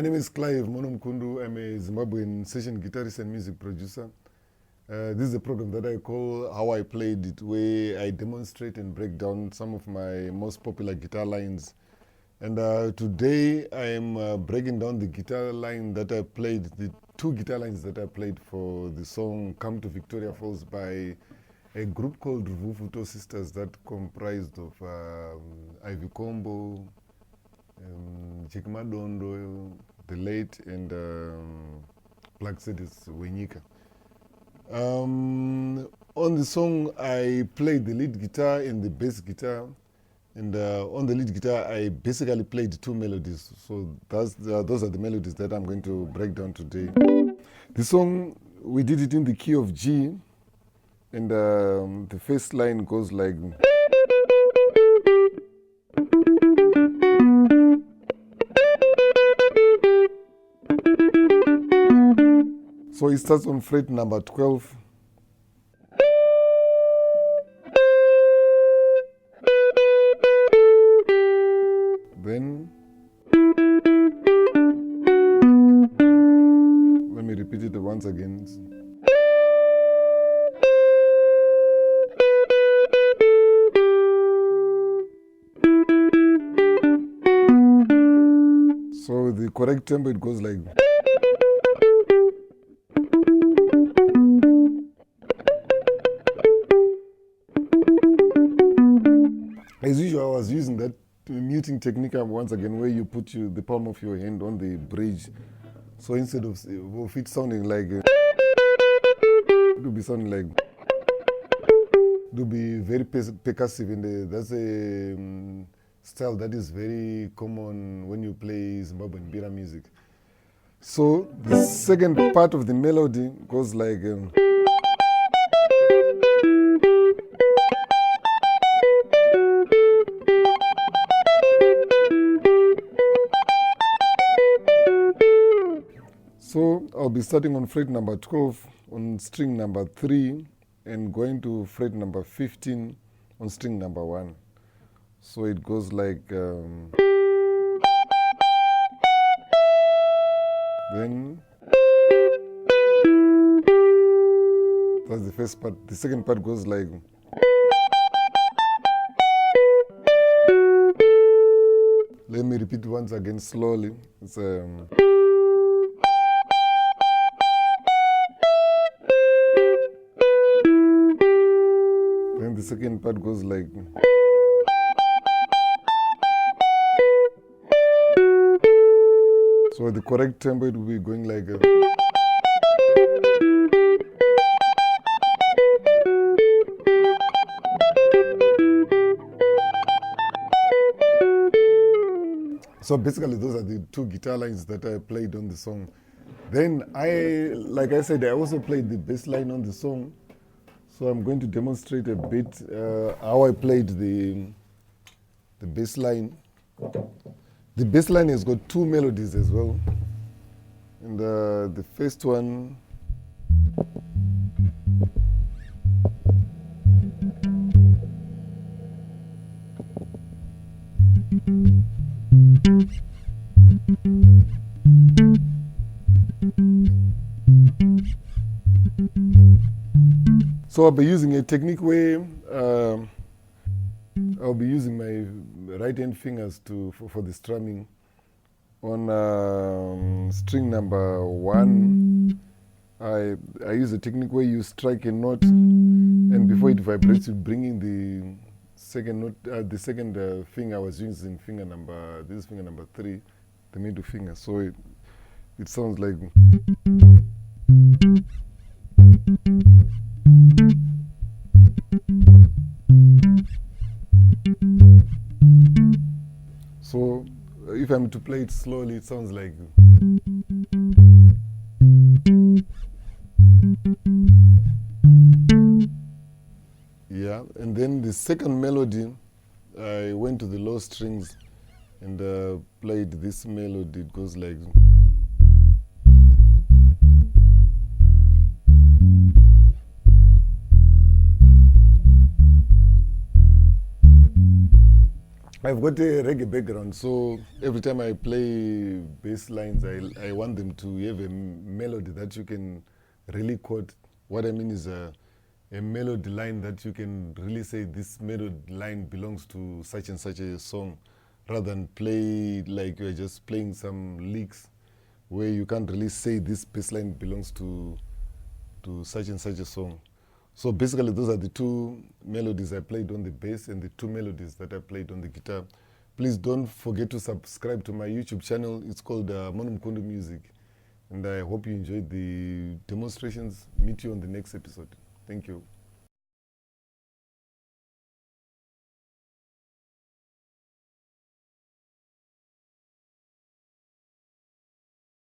My name is Clive Mukundu. I'm a Zimbabwean session guitarist and music producer. This is a program that I call How I Played It, where I demonstrate and break down some of my most popular guitar lines. And today I am breaking down the guitar line that I played, the two guitar lines that I played for the song Come to Victoria Falls by a group called Ruvhuvhuto Sisters that comprised of Ivy Combo, Chikmadondo, the late, and Black Sedis Wenyika. On the song, I played the lead guitar and the bass guitar. And on the lead guitar, I basically played two melodies. So those are the melodies that I'm going to break down today. The song, we did it in the key of G. And the first line goes like... So it starts on fret number 12. Then, let me repeat it once again. So the correct tempo, it goes like... As usual, I was using that muting technique once again, where you put the palm of your hand on the bridge. So instead of it sounding like... it will be sounding like... it will be very percussive. And that's a style that is very common when you play Zimbabwean bira music. So the second part of the melody goes like... So I'll be starting on fret number 12 on string number 3 and going to fret number 15 on string number 1. So it goes like... then... that's the first part. The second part goes like... let me repeat once again slowly. It's... then the second part goes like... so the correct tempo, it will be going like... So basically those are the two guitar lines that I played on the song. Then like I said, I also played the bass line on the song. So I'm going to demonstrate a bit how I played the bass line. The bass line has got two melodies as well. And the first one... So I'll be using a technique where I'll be using my right hand fingers for the strumming. On string number 1, I use a technique where you strike a note, and before it vibrates, you bring in the second note. The second finger I was using this is finger number 3, the middle finger. So it sounds like... So if I'm to play it slowly, it sounds like... yeah, and then the second melody, I went to the low strings and played this melody. It goes like... I've got a reggae background, so every time I play bass lines, I want them to have a melody that you can really quote. What I mean is a melody line that you can really say this melody line belongs to such and such a song, rather than play like you're just playing some licks where you can't really say this bass line belongs to such and such a song. So basically, those are the two melodies I played on the bass and the two melodies that I played on the guitar. Please don't forget to subscribe to my YouTube channel. It's called Mukundu Music. And I hope you enjoyed the demonstrations. Meet you on the next episode. Thank you.